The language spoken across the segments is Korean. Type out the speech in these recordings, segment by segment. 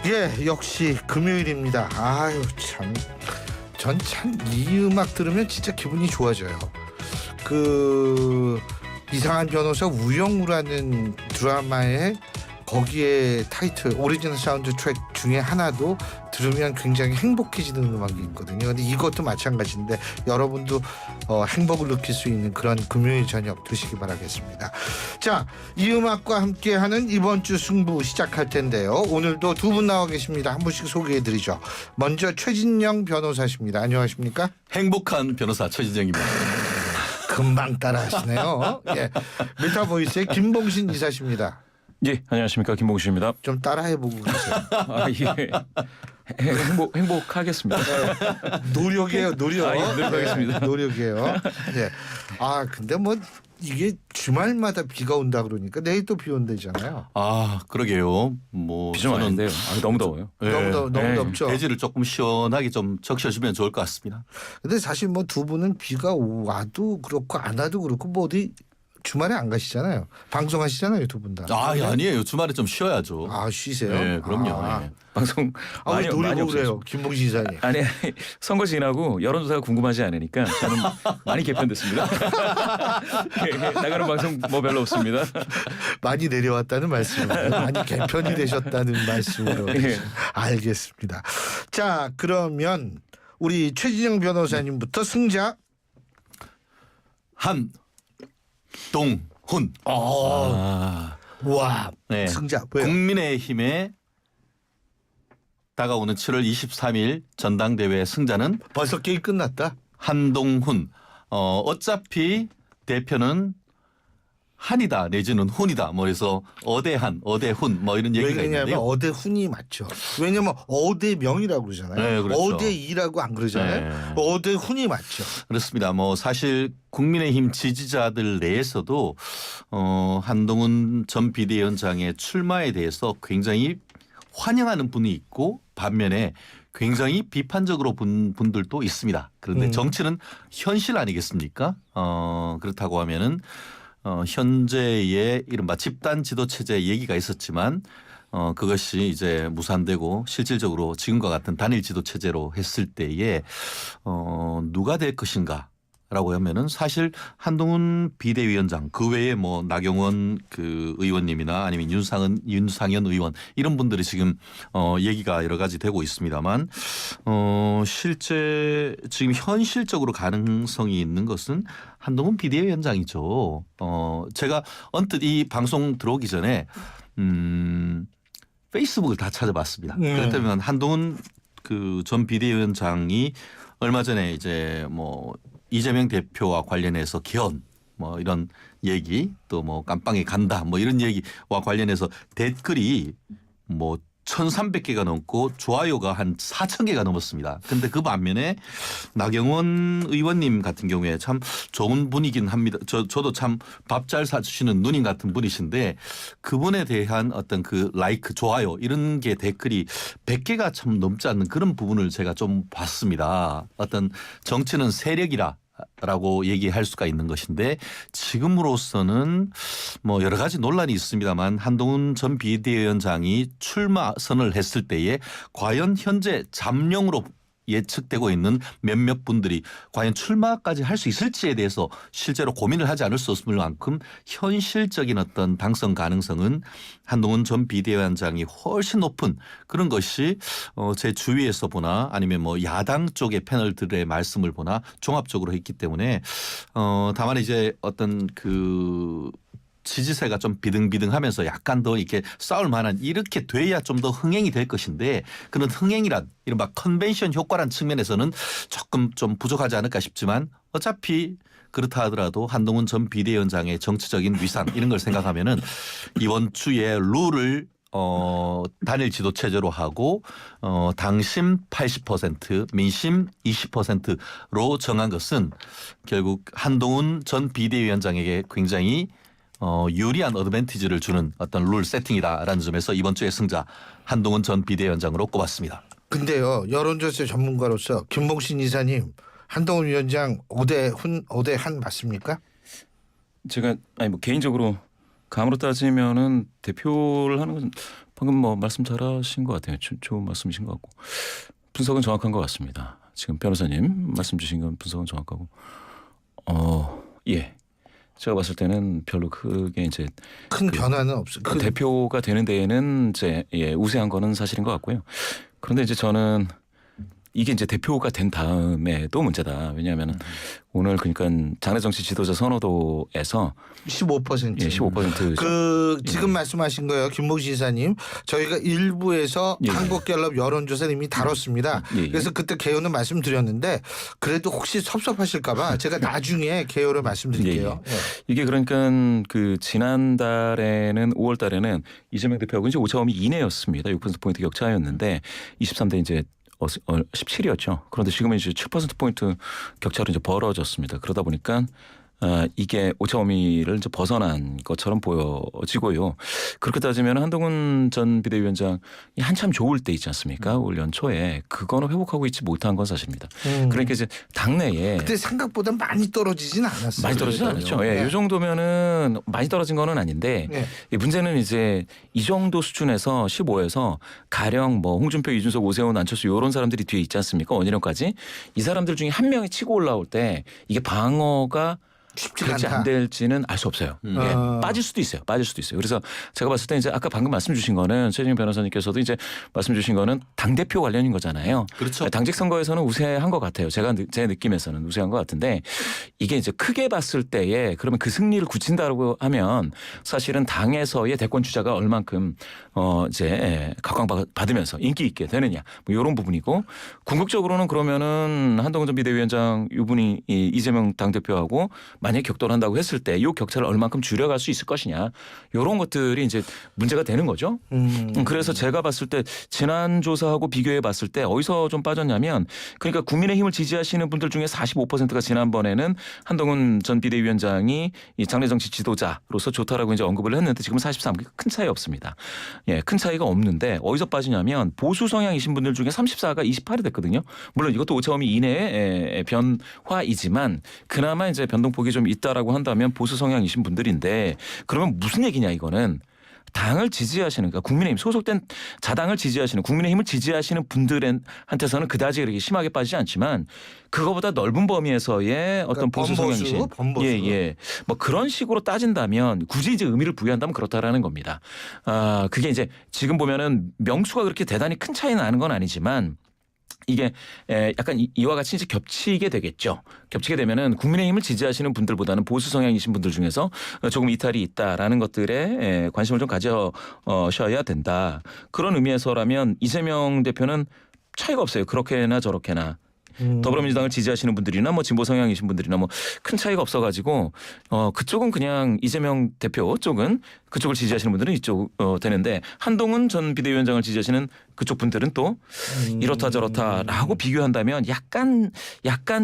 예, 역시 금요일입니다. 아유 참, 전 참 이 음악 들으면 진짜 기분이 좋아져요. 그 이상한 변호사 우영우라는 드라마의 거기에 타이틀 오리지널 사운드 트랙 중에 하나도 들으면 굉장히 행복해지는 음악이 있거든요. 근데 이것도 마찬가지인데 여러분도 행복을 느낄 수 있는 그런 금요일 저녁 되시기 바라겠습니다. 자, 이 음악과 함께하는 이번 주 승부 시작할 텐데요. 오늘도 두 분 나와 계십니다. 한 분씩 소개해드리죠. 먼저 최진영 변호사십니다. 안녕하십니까? 행복한 변호사 최진정입니다. 금방 따라하시네요. 예, 메타보이스의 김봉신 이사십니다. 예, 안녕하십니까, 김봉수입니다. 좀 따라해보고 계세요. 아, 예. 행복하겠습니다. 노력이에요, 노력. 아, 예, 노력하겠습니다. 네, 노력이에요. 네. 아, 근데 뭐 이게 주말마다 비가 온다 그러니까 내일 또 비 온다잖아요. 아, 그러게요. 뭐 비 좀 왔는데요. 너무 더워요. 너무 네. 덥죠. 대지를 조금 시원하게 좀 적셔주면 좋을 것 같습니다. 근데 사실 뭐 두 분은 비가 와도 그렇고 안 와도 그렇고 뭐 어디 주말에 안 가시잖아요. 방송하시잖아요, 두 분 다. 아, 아니에요. 주말에 좀 쉬어야죠. 아, 쉬세요? 네, 그럼요. 아, 네. 방송 왜 많이 노리고 그래요, 없어요. 김봉신 이사님. 아니, 선거 지나고 여론조사가 궁금하지 않으니까 저는 많이 개편됐습니다. 예, 나가는 방송 뭐 별로 없습니다. 많이 내려왔다는 말씀으로 많이 개편이 되셨다는 말씀으로 예. 알겠습니다. 자, 그러면 우리 최진영 변호사님부터 승자. 한동훈. 와, 네. 승자. 왜요? 국민의힘에 다가오는 7월 23일 전당대회 승자는 벌써 게임 끝났다. 한동훈. 어차피 대표는 한이다 내지는 훈이다. 뭐 해서 어대한, 어대훈 뭐 이런 얘기가 왜냐하면 있는데요. 어대훈이 맞죠. 왜냐하면 어대명이라고 그러잖아요. 네, 그렇죠. 어대이라고 안 그러잖아요. 네. 어대훈이 맞죠. 그렇습니다. 뭐 사실 국민의힘 지지자들 내에서도 한동훈 전 비대위원장의 출마에 대해서 굉장히 환영하는 분이 있고 반면에 굉장히 비판적으로 본 분들도 있습니다. 그런데 정치는 현실 아니겠습니까? 그렇다고 하면은 현재의 이른바 집단 지도 체제 얘기가 있었지만 그것이 이제 무산되고 실질적으로 지금과 같은 단일 지도 체제로 했을 때에 누가 될 것인가? 라고 하면은 사실 한동훈 비대위원장 그 외에 뭐 나경원 그 의원님이나 아니면 윤상현 의원 이런 분들이 지금 얘기가 여러 가지 되고 있습니다만 실제 지금 현실적으로 가능성이 있는 것은 한동훈 비대위원장이죠. 제가 언뜻 이 방송 들어오기 전에 페이스북을 다 찾아봤습니다. 그렇다면 한동훈 그 전 비대위원장이 얼마 전에 이제 뭐 이재명 대표와 관련해서 개헌 뭐 이런 얘기 또 뭐 깜빵에 간다 뭐 이런 얘기와 관련해서 댓글이 뭐 1,300개가 넘고 좋아요가 한 4,000개가 넘었습니다. 그런데 그 반면에 나경원 의원님 같은 경우에 참 좋은 분이긴 합니다. 저도 참 밥 잘 사주시는 누님 같은 분이신데 그분에 대한 어떤 그 라이크 좋아요 이런 게 댓글이 100개가 참 넘지 않는 그런 부분을 제가 좀 봤습니다. 어떤 정치는 세력이라 라고 얘기할 수가 있는 것인데 지금으로서는 뭐 여러 가지 논란이 있습니다만 한동훈 전 비대위원장이 출마 선언을 했을 때에 과연 현재 잠룡으로 예측되고 있는 몇몇 분들이 과연 출마까지 할 수 있을지에 대해서 실제로 고민을 하지 않을 수 없을 만큼 현실적인 어떤 당선 가능성은 한동훈 전 비대위원장이 훨씬 높은 그런 것이 제 주위에서 보나 아니면 뭐 야당 쪽의 패널들의 말씀을 보나 종합적으로 했기 때문에 다만 이제 어떤 그 지지세가 좀 비등비등하면서 약간 더 이렇게 싸울 만한 이렇게 돼야 좀 더 흥행이 될 것인데 그런 흥행이란 이른바 컨벤션 효과란 측면에서는 조금 좀 부족하지 않을까 싶지만 어차피 그렇다 하더라도 한동훈 전 비대위원장의 정치적인 위상 이런 걸 생각하면은 이번 주에 룰을 단일 지도 체제로 하고 당심 80% 민심 20%로 정한 것은 결국 한동훈 전 비대위원장에게 굉장히 유리한 어드밴티지를 주는 어떤 룰 세팅이다라는 점에서 이번 주의 승자 한동훈 전 비대위원장으로 꼽았습니다. 근데요, 여론조사 전문가로서 김봉신 이사님, 한동훈 위원장 어대훈, 어대한 맞습니까? 제가 아니 뭐 개인적으로 감으로 따지면은 대표를 하는 것은 방금 뭐 말씀 잘하신 것 같아요. 좋은 말씀이신 것 같고 분석은 정확한 것 같습니다. 지금 변호사님 말씀 주신 건 분석은 정확하고 예. 제가 봤을 때는 별로 크게 이제 큰 변화는 없어요. 대표가 되는 데에는 이제 우세한 거는 사실인 것 같고요. 그런데 이제 저는 이게 이제 대표가 된 다음에도 문제다. 왜냐하면 오늘 그러니까 장래 정치 지도자 선호도에서 15%. 예, 15%. 지금 말씀하신 거예요, 김봉신 이사님. 저희가 일부에서 예. 한국갤럽 여론조사를 이미 다뤘습니다. 예. 그래서 그때 개요는 말씀드렸는데 그래도 혹시 섭섭하실까봐 제가 나중에 개요를 말씀드릴게요. 예. 이게 그러니까 그 지난달에는 5월달에는 이재명 대표하고 이제 오차범위 이내였습니다. 6%포인트 격차였는데 23대 이제 17이었죠. 그런데 지금은 이제 7%포인트 격차로 이제 벌어졌습니다. 그러다 보니까 이게 오차범위를 이제 벗어난 것처럼 보여지고요. 그렇게 따지면 한동훈 전 비대위원장이 한참 좋을 때 있지 않습니까? 올 연초에 그거는 회복하고 있지 못한 건 사실입니다. 그러니까 이제 당내에 그때 생각보다 많이 떨어지진 않았어요. 많이 떨어지진 않았죠. 예, 네. 이 정도면은 많이 떨어진 거는 아닌데 네. 문제는 이제 이 정도 수준에서 15에서 가령 뭐 홍준표, 이준석, 오세훈, 안철수 이런 사람들이 뒤에 있지 않습니까? 원희룡까지 이 사람들 중에 한 명이 치고 올라올 때 이게 방어가 쉽지가 될지 않다. 안 될지는 알 수 없어요. 예, 빠질 수도 있어요. 빠질 수도 있어요. 그래서 제가 봤을 때 이제 아까 방금 말씀 주신 거는 최진영 변호사님께서도 이제 말씀 주신 거는 당대표 관련인 거잖아요. 그렇죠. 당직 선거에서는 우세한 것 같아요. 제 느낌에서는 우세한 것 같은데 이게 이제 크게 봤을 때에 그러면 그 승리를 굳힌다고 하면 사실은 당에서의 대권 주자가 얼만큼 이제 각광받으면서 인기 있게 되느냐 뭐 이런 부분이고 궁극적으로는 그러면은 한동훈 전 비대위원장 이분이 이재명 당대표하고 만약에 격돌한다고 했을 때 이 격차를 얼만큼 줄여갈 수 있을 것이냐 이런 것들이 이제 문제가 되는 거죠. 그래서 제가 봤을 때 지난 조사하고 비교해 봤을 때 어디서 좀 빠졌냐면 그러니까 국민의힘을 지지하시는 분들 중에 45%가 지난번에는 한동훈 전 비대위원장이 이 장래정치 지도자로서 좋다라고 이제 언급을 했는데 지금 43. 큰 차이 없습니다. 예, 큰 차이가 없는데 어디서 빠지냐면 보수 성향이신 분들 중에 34가 28이 됐거든요. 물론 이것도 오차범위 이내의 변화이지만 그나마 이제 변동폭이 좀 있다라고 한다면 보수 성향이신 분들인데 그러면 무슨 얘기냐 이거는 당을 지지하시는 그러니까 국민의힘 소속된 자당을 지지하시는 국민의힘을 지지하시는 분들한테서는 그다지 그렇게 심하게 빠지지 않지만 그거보다 넓은 범위에서의 어떤 그러니까 보수 성향이신 범보수. 예. 뭐 그런 식으로 따진다면 굳이 이제 의미를 부여한다면 그렇다라는 겁니다. 그게 이제 지금 보면은 명수가 그렇게 대단히 큰 차이 나는 건 아니지만 이게 약간 이와 같이 이제 겹치게 되겠죠. 겹치게 되면은 국민의힘을 지지하시는 분들보다는 보수 성향이신 분들 중에서 조금 이탈이 있다라는 것들에 관심을 좀 가져셔야 된다. 그런 의미에서라면 이재명 대표는 차이가 없어요. 그렇게나 저렇게나. 더불어민주당을 지지하시는 분들이나 뭐 진보 성향이신 분들이나 뭐 큰 차이가 없어가지고 그쪽은 그냥 이재명 대표 쪽은 그쪽을 지지하시는 분들은 이쪽 되는데 한동훈 전 비대위원장을 지지하시는 그쪽 분들은 또 이렇다 저렇다라고 비교한다면 약간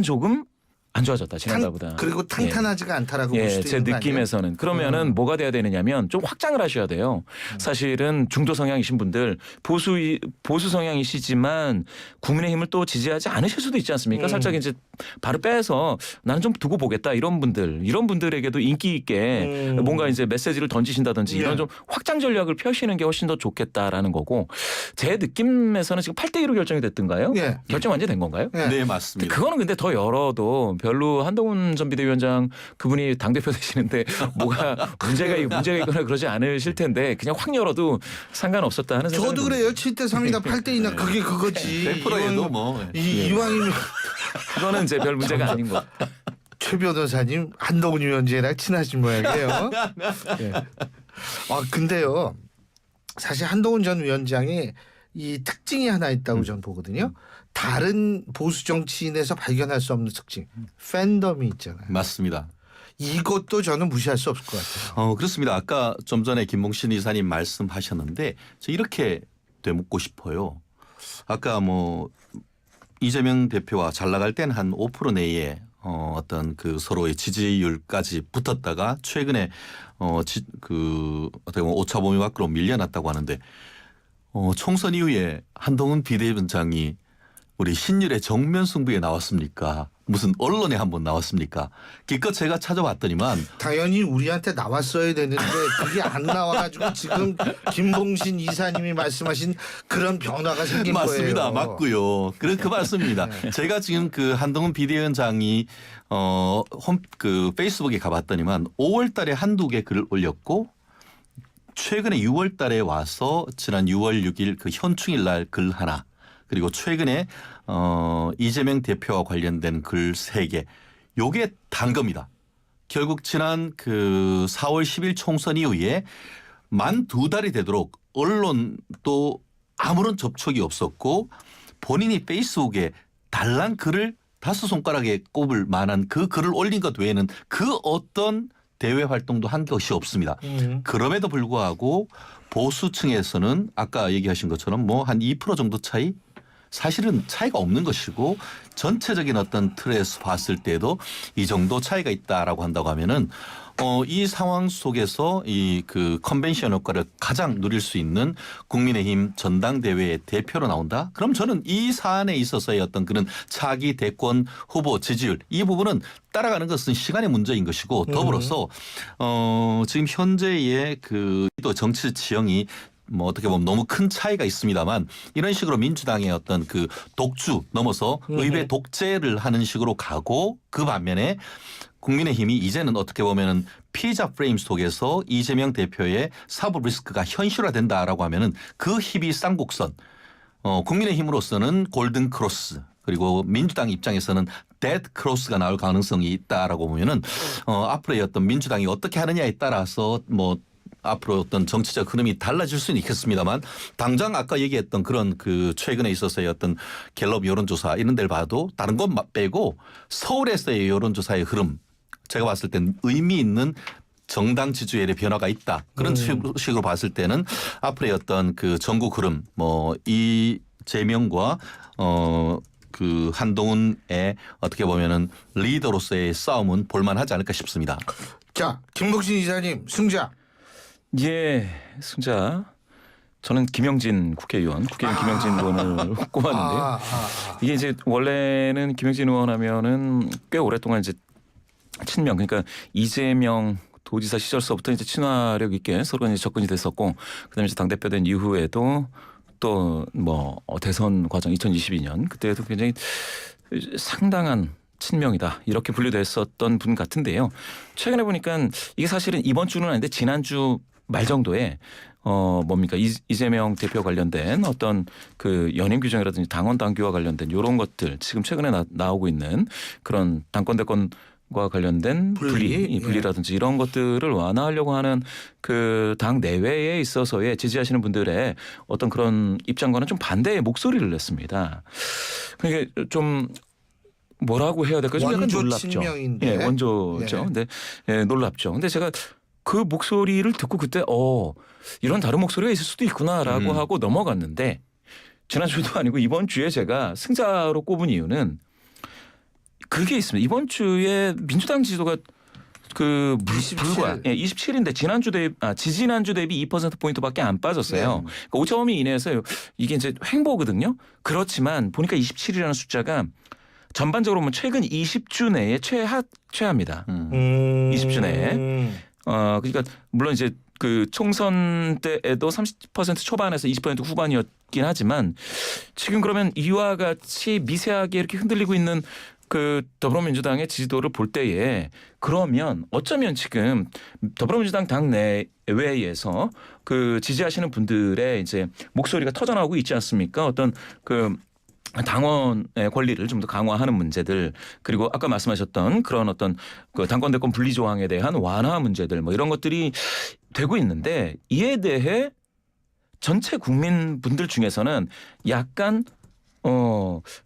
조금 안 좋아졌다 지난달보다. 그리고 탄탄하지가 않다라고 볼 수도 제 있는 거 아니에요? 느낌에서는 그러면은 뭐가 돼야 되느냐면 좀 확장을 하셔야 돼요. 사실은 중도 성향이신 분들 보수 성향이시지만 국민의힘을 또 지지하지 않으실 수도 있지 않습니까? 살짝 이제 바로 빼서 나는 좀 두고 보겠다 이런 분들에게도 인기 있게 뭔가 이제 메시지를 던지신다든지 이런 좀 확장 전략을 펴시는 게 훨씬 더 좋겠다라는 거고 제 느낌에서는 지금 8대2로 결정이 됐던가요? 예. 결정 완전 된 건가요? 예. 네, 맞습니다. 그거는 근데 더 열어도 별로 한동훈 전 비대위원장 그분이 당대표 되시는데 뭐가 문제가 있거나 그러지 않으실 텐데 그냥 확 열어도 상관없었다 하는 생각이 저도 그래요. 7대 3이나 8대 2나 그게 그거지. 100%에도 뭐 이왕이면 그거는 이제 별 문제가 아닌 거. 최 변호사님 한동훈 위원장이랑 친하신 모양이에요. 예. 근데요. 사실 한동훈 전 위원장이 이 특징이 하나 있다고 저는 보거든요. 다른 보수 정치인에서 발견할 수 없는 특징. 팬덤이 있잖아요. 맞습니다. 이것도 저는 무시할 수 없을 것 같아요. 그렇습니다. 아까 좀 전에 김봉신 이사님 말씀하셨는데 저 이렇게 되묻고 싶어요. 아까 뭐 이재명 대표와 잘 나갈 때는 한 5% 내에 어떤 그 서로의 지지율까지 붙었다가 최근에 어떻게 보면 오차범위 밖으로 밀려났다고 하는데 총선 이후에 한동훈 비대위원장이 우리 신율의 정면 승부에 나왔습니까? 무슨 언론에 한번 나왔습니까? 기껏 제가 찾아봤더니만 당연히 우리한테 나왔어야 되는데 그게 안 나와가지고 지금 김봉신 이사님이 말씀하신 그런 변화가 생긴 맞습니다. 거예요. 맞고요. 그 말씀입니다. 제가 지금 그 한동훈 비대위원장이 그 페이스북에 가봤더니만 5월달에 한두 개 글을 올렸고 최근에 6월달에 와서 지난 6월 6일 그 현충일 날 글 하나 그리고 최근에 이재명 대표와 관련된 글 3개 요게 단 겁니다. 결국 지난 그 4월 10일 총선 이후에 만 2달이 되도록 언론도 아무런 접촉이 없었고 본인이 페이스북에 달랑 글을 5손가락에 꼽을 만한 그 글을 올린 것 외에는 그 어떤 대외 활동도 한 것이 없습니다. 그럼에도 불구하고 보수층에서는 아까 얘기하신 것처럼 뭐 한 2% 정도 차이? 사실은 차이가 없는 것이고 전체적인 어떤 틀에서 봤을 때도 이 정도 차이가 있다라고 한다고 하면은 이 상황 속에서 이 그 컨벤션 효과를 가장 누릴 수 있는 국민의힘 전당대회의 대표로 나온다? 그럼 저는 이 사안에 있어서의 어떤 그런 차기 대권 후보 지지율 이 부분은 따라가는 것은 시간의 문제인 것이고 더불어서 지금 현재의 그 또 정치 지형이 뭐 어떻게 보면 너무 큰 차이가 있습니다만 이런 식으로 민주당의 어떤 그 독주 넘어서 의회 독재를 하는 식으로 가고 그 반면에 국민의힘이 이제는 어떻게 보면은 피해자 프레임 속에서 이재명 대표의 사법 리스크가 현실화된다라고 하면은 그 힘이 쌍곡선 국민의힘으로서는 골든 크로스 그리고 민주당 입장에서는 데드 크로스가 나올 가능성이 있다라고 보면은 앞으로의 어떤 민주당이 어떻게 하느냐에 따라서 뭐 앞으로 어떤 정치적 흐름이 달라질 수는 있겠습니다만 당장 아까 얘기했던 그런 그 최근에 있어서의 어떤 갤럽 여론조사 이런 데를 봐도 다른 것 빼고 서울에서의 여론조사의 흐름 제가 봤을 땐 의미 있는 정당 지지율의 변화가 있다. 그런 식으로 봤을 때는 앞으로의 어떤 그 전국 흐름 뭐 이재명과 그 한동훈의 어떻게 보면은 리더로서의 싸움은 볼만하지 않을까 싶습니다. 자, 김봉신 이사님 승자. 예, 승자. 저는 김영진 국회의원 김영진 의원을 꼽았는데요. 이게 이제 원래는 김영진 의원 하면은 꽤 오랫동안 이제 친명 그러니까 이재명 도지사 시절서부터 이제 친화력 있게 서로 이제 접근이 됐었고 그다음에 이제 당대표 된 이후에도 또 뭐 대선 과정 2022년 그때도 굉장히 상당한 친명이다 이렇게 분류됐었던 분 같은데요. 최근에 보니까 이게 사실은 이번 주는 아닌데 지난주 말 정도에 뭡니까 이재명 대표 관련된 어떤 그 연임 규정이라든지 당원 당규와 관련된 이런 것들 지금 최근에 나오고 있는 그런 당권 대권과 관련된 분리라든지 이런 것들을 완화하려고 하는 그 당 내외에 있어서의 지지하시는 분들의 어떤 그런 입장과는 좀 반대의 목소리를 냈습니다. 그게 좀 뭐라고 해야 될까요? 좀 약간 원조 놀랍죠. 친명인데. 예, 원조죠. 근데 놀랍죠. 근데 제가 그 목소리를 듣고 그때 이런 다른 목소리가 있을 수도 있구나라고 하고 넘어갔는데 지난주도 아니고 이번 주에 제가 승자로 꼽은 이유는 그게 있습니다. 이번 주에 민주당 지지도가 그 27인데 지지난주 대비 2%포인트밖에 안 빠졌어요. 네. 그러니까 5.2 이내에서 이게 이제 횡보거든요. 그렇지만 보니까 27이라는 숫자가 전반적으로 보면 최근 20주 내에 최하입니다. 20주 내에. 그러니까 물론 이제 그 총선 때에도 30% 초반에서 20% 후반이었긴 하지만 지금 그러면 이와 같이 미세하게 이렇게 흔들리고 있는 그 더불어민주당의 지지도를 볼 때에 그러면 어쩌면 지금 더불어민주당 당 내외에서 그 지지하시는 분들의 이제 목소리가 터져나오고 있지 않습니까? 어떤 그 당원의 권리를 좀 더 강화하는 문제들 그리고 아까 말씀하셨던 그런 어떤 그 당권 대권 분리 조항에 대한 완화 문제들 뭐 이런 것들이 되고 있는데 이에 대해 전체 국민분들 중에서는 약간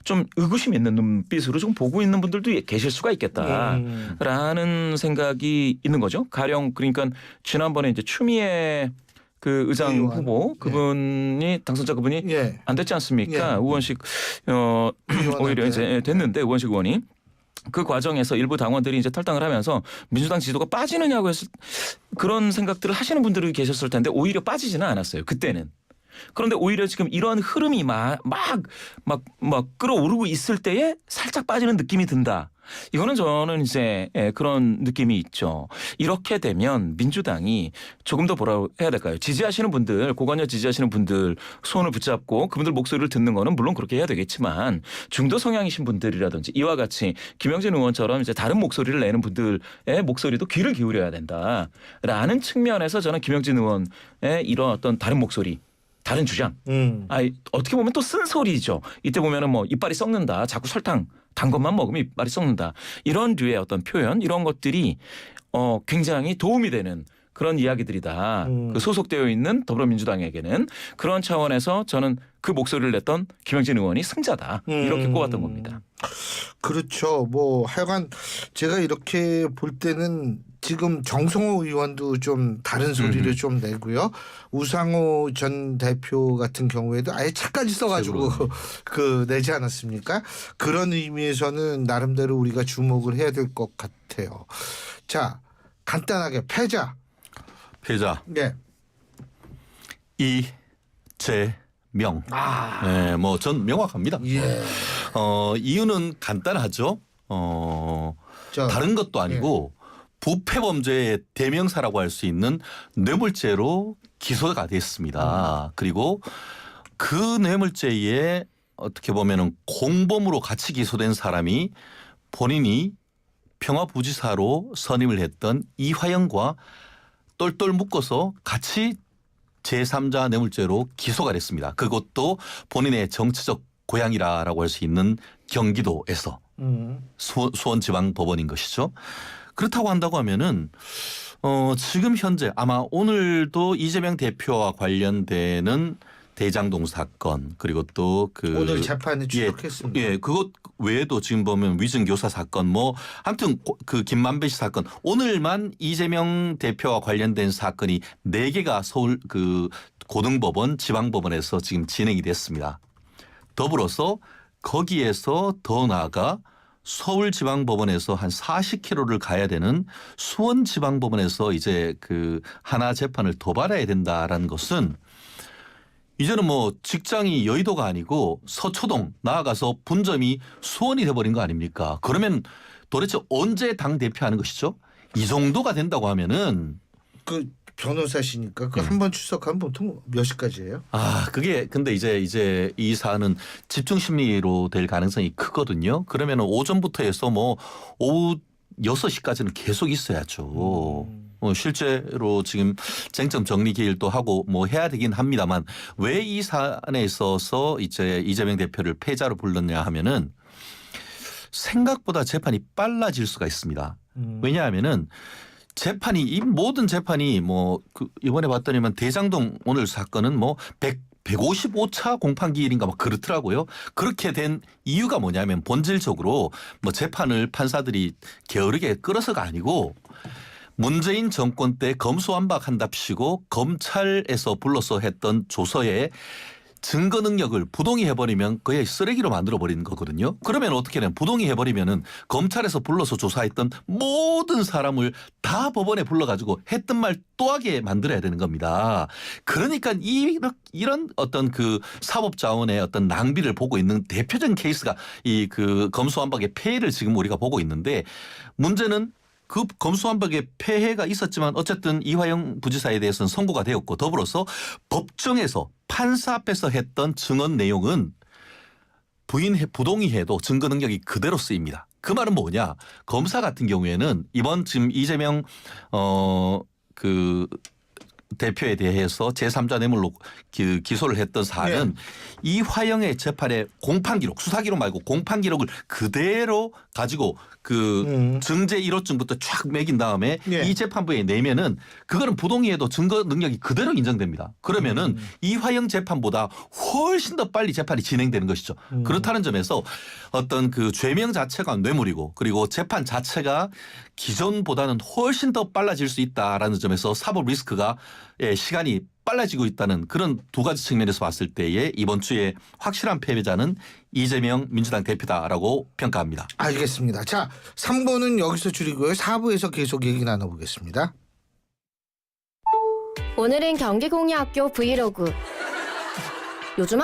좀 의구심 있는 눈빛으로 좀 보고 있는 분들도 계실 수가 있겠다라는 생각이 있는 거죠. 가령 그러니까 지난번에 이제 추미애 그 의장 의원. 후보 그분이 당선자 그분이 안 됐지 않습니까? 의원식 오히려 이제 됐는데 의원식 의원이 그 과정에서 일부 당원들이 이제 탈당을 하면서 민주당 지지도가 빠지느냐고 했을 그런 생각들을 하시는 분들이 계셨을 텐데 오히려 빠지지는 않았어요. 그때는. 그런데 오히려 지금 이런 흐름이 막 끌어오르고 있을 때에 살짝 빠지는 느낌이 든다. 이거는 저는 이제 그런 느낌이 있죠. 이렇게 되면 민주당이 조금 더 뭐라고 해야 될까요? 지지하시는 분들, 고관여 지지하시는 분들 손을 붙잡고 그분들 목소리를 듣는 거는 물론 그렇게 해야 되겠지만 중도 성향이신 분들이라든지 이와 같이 김영진 의원처럼 이제 다른 목소리를 내는 분들의 목소리도 귀를 기울여야 된다라는 측면에서 저는 김영진 의원의 이런 어떤 다른 목소리, 다른 주장. 어떻게 보면 또 쓴소리죠. 이때 보면은 뭐 이빨이 썩는다. 자꾸 설탕 단 것만 먹으면 이빨이 썩는다. 이런 류의 어떤 표현, 이런 것들이 굉장히 도움이 되는 그런 이야기들이다. 그 소속되어 있는 더불어민주당에게는 그런 차원에서 저는 그 목소리를 냈던 김영진 의원이 승자다. 이렇게 꼽았던 겁니다. 그렇죠. 뭐 하여간 제가 이렇게 볼 때는 지금 정성호 의원도 좀 다른 소리를 좀 내고요. 우상호 전 대표 같은 경우에도 아예 차까지 써가지고 그 내지 않았습니까? 그런 의미에서는 나름대로 우리가 주목을 해야 될 것 같아요. 자, 간단하게 패자. 네. 이재명. 네, 뭐 전 명확합니다. 예. 이유는 간단하죠. 다른 것도 아니고 부패 범죄의 대명사라고 할 수 있는 뇌물죄로 기소가 됐습니다. 그리고 그 뇌물죄에 어떻게 보면은 공범으로 같이 기소된 사람이 본인이 평화부지사로 선임을 했던 이화영과 똘똘 묶어서 같이 제3자 뇌물죄로 기소가 됐습니다. 그것도 본인의 정치적 고향이라고 할 수 있는 경기도에서 수원지방법원인 것이죠. 그렇다고 한다고 하면은 지금 현재 아마 오늘도 이재명 대표와 관련되는 대장동 사건 그리고 또 그 오늘 재판에 출석했습니다. 예, 그것 외에도 지금 보면 위증교사 사건 뭐 아무튼 그 김만배 씨 사건 오늘만 이재명 대표와 관련된 사건이 4개가 서울 그 고등법원 지방법원에서 지금 진행이 됐습니다. 더불어서 거기에서 더 나아가 서울지방법원에서 한 40km를 가야 되는 수원지방법원에서 이제 그 하나 재판을 더 받아야 된다라는 것은 이제는 뭐 직장이 여의도가 아니고 서초동 나아가서 분점이 수원이 돼버린 거 아닙니까? 그러면 도대체 언제 당 대표하는 것이죠? 이 정도가 된다고 하면은 그 변호사시니까 그 한 번 출석하면 보통 몇 시까지예요? 그게 근데 이제 이 사안은 집중 심리로 될 가능성이 크거든요. 그러면 오전부터 해서 뭐 오후 6시까지는 계속 있어야죠. 실제로 지금 쟁점 정리 기일도 하고 뭐 해야 되긴 합니다만 왜 이 사안에 있어서 이제 이재명 대표를 패자로 불렀냐 하면은 생각보다 재판이 빨라질 수가 있습니다. 왜냐하면은 재판이 이 모든 재판이 뭐 그 이번에 봤더니만 대장동 오늘 사건은 뭐 155차 공판기일인가 막 그렇더라고요. 그렇게 된 이유가 뭐냐면 본질적으로 뭐 재판을 판사들이 게으르게 끌어서가 아니고 문재인 정권 때 검수완박한답시고 검찰에서 불러서 했던 조서에 증거 능력을 부동의 해버리면 거의 쓰레기로 만들어버리는 거거든요. 그러면 어떻게 되면 부동의 해버리면은 검찰에서 불러서 조사했던 모든 사람을 다 법원에 불러가지고 했던 말 또 하게 만들어야 되는 겁니다. 그러니까 이런 어떤 그 사법자원의 어떤 낭비를 보고 있는 대표적인 케이스가 이 그 검수완박의 폐해를 지금 우리가 보고 있는데 문제는 그 검수완박의 폐해가 있었지만 어쨌든 이화영 부지사에 대해서는 선고가 되었고 더불어서 법정에서 판사 앞에서 했던 증언 내용은 부동의해도 증거 능력이 그대로 쓰입니다. 그 말은 뭐냐? 검사 같은 경우에는 이번 지금 이재명 그 대표에 대해서 제3자 뇌물로 기소를 했던 사안은 이화영의 재판의 공판 기록, 수사 기록 말고 공판 기록을 그대로 가지고 그 증제 1호증부터 쫙 매긴 다음에 이 재판부에 내면은 그거는 부동의해도 증거 능력이 그대로 인정됩니다. 그러면은 이화영 재판보다 훨씬 더 빨리 재판이 진행되는 것이죠. 그렇다는 점에서 어떤 그 죄명 자체가 뇌물이고 그리고 재판 자체가 기존보다는 훨씬 더 빨라질 수 있다라는 점에서 사법 리스크가 시간이 빨라지고 있다는 그런 두 가지 측면에서 봤을 때에 이번 주에 확실한 패배자는 이재명 민주당 대표다라고 평가합니다. 알겠습니다. 자, 3부는 여기서 줄이고요. 4부에서 계속 얘기 나눠보겠습니다. 오늘은 경기공예학교 브이로그. 요즘